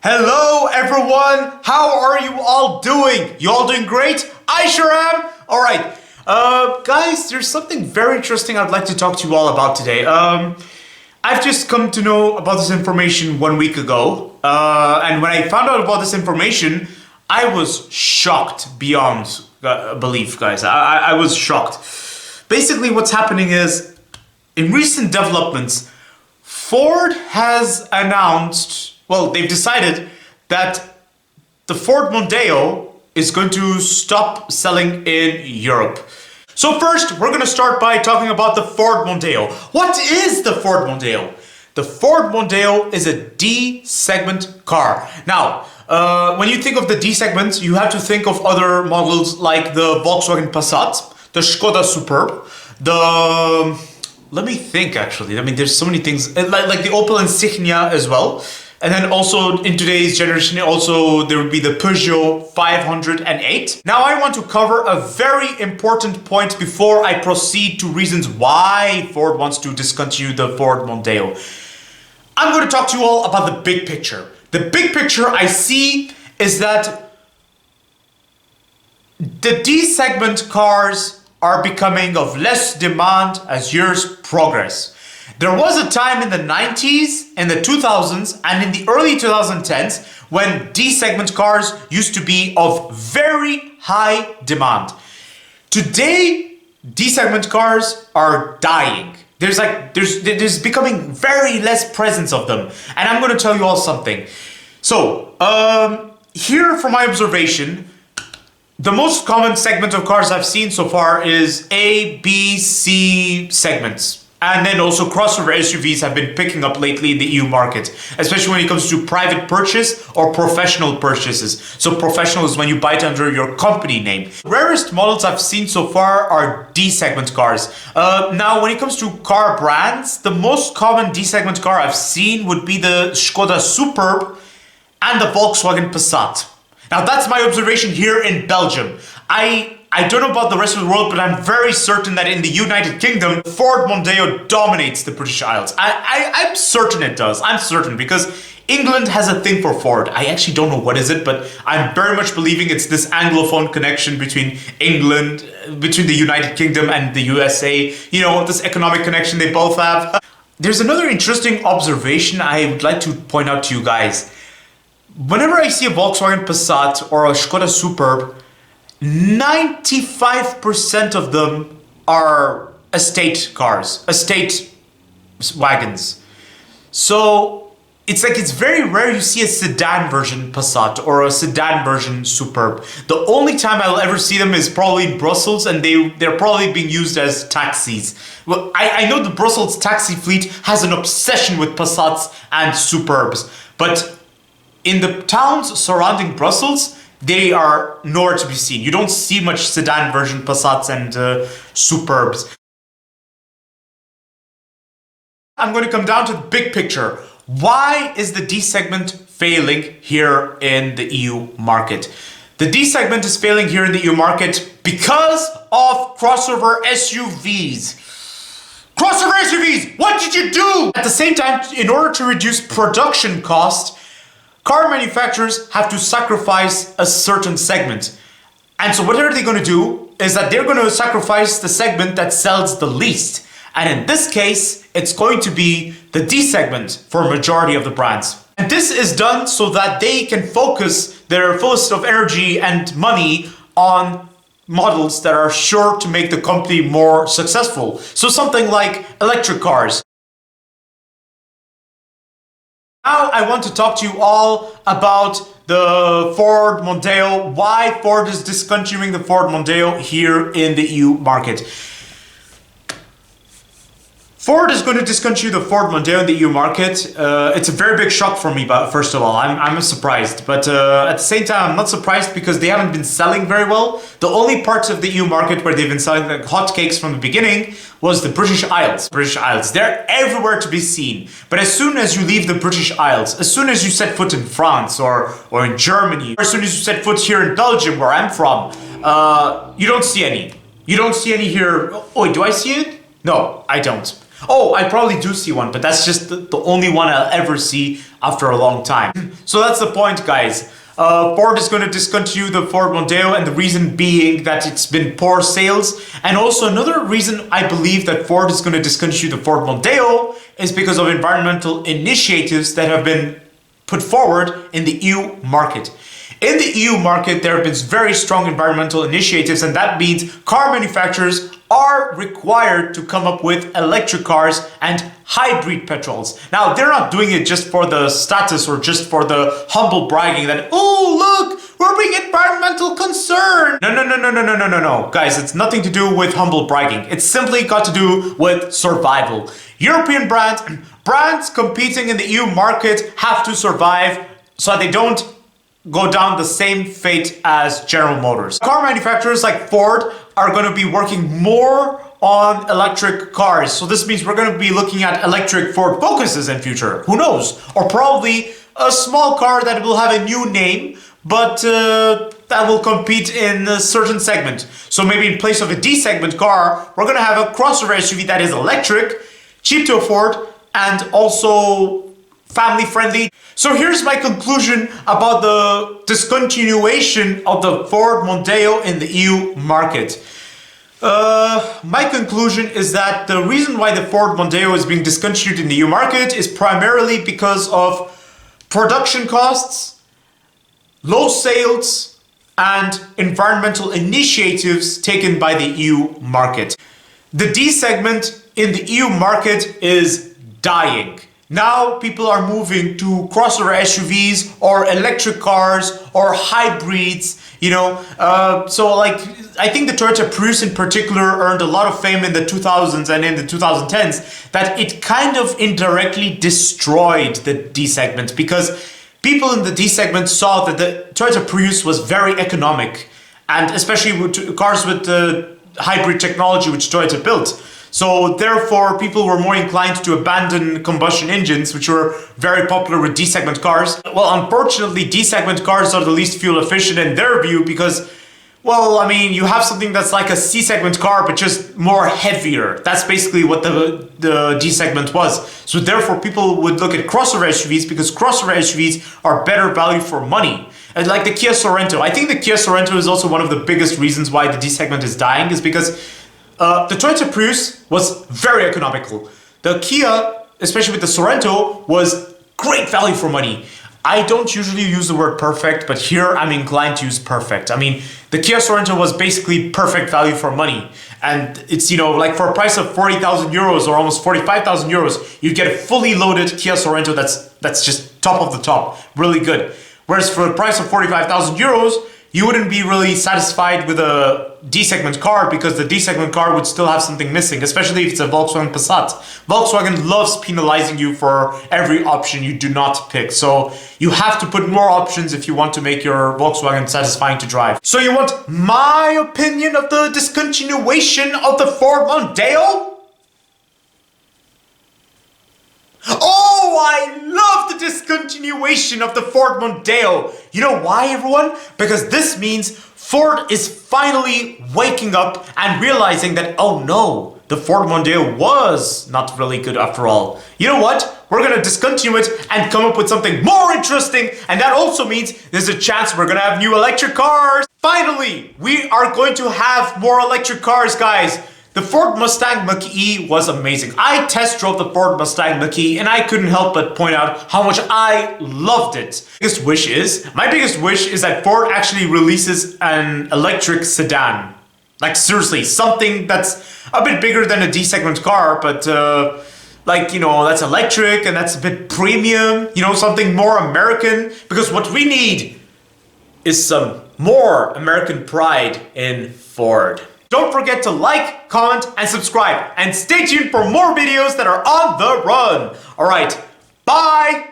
Hello everyone, how are you all doing? You all doing great? I sure am. All right, guys, there's something very interesting I'd like to talk to you all about today. I've just come to know about this information 1 week ago, and when I found out about this information, I was shocked beyond belief, guys. I was shocked. Basically, what's happening is, in recent developments, Ford has announced, well, they've decided that the Ford Mondeo is going to stop selling in Europe. So first, we're going to start by talking about the Ford Mondeo. What is the Ford Mondeo? The Ford Mondeo is a D-segment car. Now, when you think of the D-segment, you have to think of other models like the Volkswagen Passat, the Skoda Superb, let me think actually. I mean, there's so many things, like the Opel Insignia as well. And then also in today's generation, also there would be the Peugeot 508. Now I want to cover a very important point before I proceed to reasons why Ford wants to discontinue the Ford Mondeo. I'm going to talk to you all about the big picture. The big picture I see is that the D-segment cars are becoming of less demand as years progress. There was a time in the 90s, in the 2000s, and in the early 2010s when D-segment cars used to be of very high demand. Today, D-segment cars are dying. There's becoming very less presence of them. And I'm going to tell you all something. So, here from my observation, the most common segment of cars I've seen so far is A, B, C segments. And then also crossover SUVs have been picking up lately in the EU market, especially when it comes to private purchase or professional purchases. So professional is when you buy it under your company name. Rarest models I've seen so far are D-segment cars. Now, when it comes to car brands, the most common D-segment car I've seen would be the Skoda Superb and the Volkswagen Passat. Now, that's my observation here in Belgium. I don't know about the rest of the world, but I'm very certain that in the United Kingdom, Ford Mondeo dominates the British Isles. I'm certain it does. I'm certain because England has a thing for Ford. I actually don't know what is it, but I'm very much believing it's this Anglophone connection between England, between the United Kingdom and the USA. You know, this economic connection they both have. There's another interesting observation I would like to point out to you guys. Whenever I see a Volkswagen Passat or a Skoda Superb, 95% of them are estate cars, estate wagons. So it's very rare you see a sedan version Passat or a sedan version Superb. The only time I'll ever see them is probably in Brussels, and they're probably being used as taxis. Well, I know the Brussels taxi fleet has an obsession with Passats and Superbs, but in the towns surrounding Brussels, they are nowhere to be seen. You don't see much sedan version Passats and Superbs. I'm going to come down to the big picture. Why is the D segment failing here in the EU market? The D segment is failing here in the EU market because of crossover SUVs. Crossover SUVs! What did you do? At the same time, in order to reduce production cost, car manufacturers have to sacrifice a certain segment. And so what are they going to do is that they're going to sacrifice the segment that sells the least. And in this case, it's going to be the D segment for a majority of the brands. And this is done so that they can focus their fullest of energy and money on models that are sure to make the company more successful. So something like electric cars. Now I want to talk to you all about the Ford Mondeo, why Ford is discontinuing the Ford Mondeo here in the EU market. Ford is going to discontinue the Ford Mondeo in the EU market. It's a very big shock for me, but first of all, I'm surprised. But at the same time, I'm not surprised because they haven't been selling very well. The only parts of the EU market where they've been selling like hotcakes from the beginning was the British Isles. They're everywhere to be seen. But as soon as you leave the British Isles, as soon as you set foot in France or in Germany, or as soon as you set foot here in Belgium, where I'm from, you don't see any. You don't see any here. Oh, do I see it? No, I don't. Oh, I probably do see one, but that's just the only one I'll ever see after a long time. So that's the point, guys. Ford is going to discontinue the Ford Mondeo, and the reason being that it's been poor sales. And also another reason I believe that Ford is going to discontinue the Ford Mondeo is because of environmental initiatives that have been put forward in the EU market. In the EU market, there have been very strong environmental initiatives, and that means car manufacturers are required to come up with electric cars and hybrid petrols. Now, they're not doing it just for the status or just for the humble bragging that, oh, look, we're being environmental concern. No. Guys, it's nothing to do with humble bragging. It's simply got to do with survival. European brands competing in the EU market have to survive so they don't go down the same fate as General Motors. Car manufacturers like Ford are going to be working more on electric cars. So this means we're going to be looking at electric Ford Focuses in future. Who knows? Or probably a small car that will have a new name, but that will compete in a certain segment. So maybe in place of a D-segment car, we're going to have a crossover SUV that is electric, cheap to afford, and also family friendly. So here's my conclusion about the discontinuation of the Ford Mondeo in the EU market. My conclusion is that the reason why the Ford Mondeo is being discontinued in the EU market is primarily because of production costs, low sales, and environmental initiatives taken by the EU market. The D segment in the EU market is dying. Now people are moving to crossover SUVs or electric cars or hybrids, so like I think the Toyota Prius in particular earned a lot of fame in the 2000s and in the 2010s that it kind of indirectly destroyed the D segment because people in the D segment saw that the Toyota Prius was very economic, and especially with cars with the hybrid technology which Toyota built. So therefore, people were more inclined to abandon combustion engines, which were very popular with D-segment cars. Well, unfortunately, D-segment cars are the least fuel efficient in their view because, well, I mean, you have something that's like a C-segment car, but just more heavier. That's basically what the D-segment was. So therefore, people would look at crossover SUVs because crossover SUVs are better value for money. And like the Kia Sorento. I think the Kia Sorento is also one of the biggest reasons why the D-segment is dying is because the Toyota Prius was very economical. The Kia, especially with the Sorento, was great value for money. I don't usually use the word perfect, but here I'm inclined to use perfect. I mean, the Kia Sorento was basically perfect value for money. And it's, like for a price of 40,000 euros or almost 45,000 euros, you get a fully loaded Kia Sorento that's just top of the top, really good. Whereas for the price of 45,000 euros, you wouldn't be really satisfied with a D-segment car because the D-segment car would still have something missing, especially if it's a Volkswagen Passat. Volkswagen loves penalizing you for every option you do not pick. So you have to put more options if you want to make your Volkswagen satisfying to drive. So you want my opinion of the discontinuation of the Ford Mondeo? Oh, I love the discontinuation of the Ford Mondeo. You know why, everyone? Because this means Ford is finally waking up and realizing that, oh no, the Ford Mondeo was not really good after all. You know what? We're going to discontinue it and come up with something more interesting. And that also means there's a chance we're going to have new electric cars. Finally, we are going to have more electric cars, guys. The Ford Mustang Mach-E was amazing. I test drove the Ford Mustang Mach-E and I couldn't help but point out how much I loved it. My biggest wish is that Ford actually releases an electric sedan. Like seriously, something that's a bit bigger than a D-segment car, but that's electric and that's a bit premium, something more American. Because what we need is some more American pride in Ford. Don't forget to like, comment, and subscribe. And stay tuned for more videos that are on the run. All right, bye.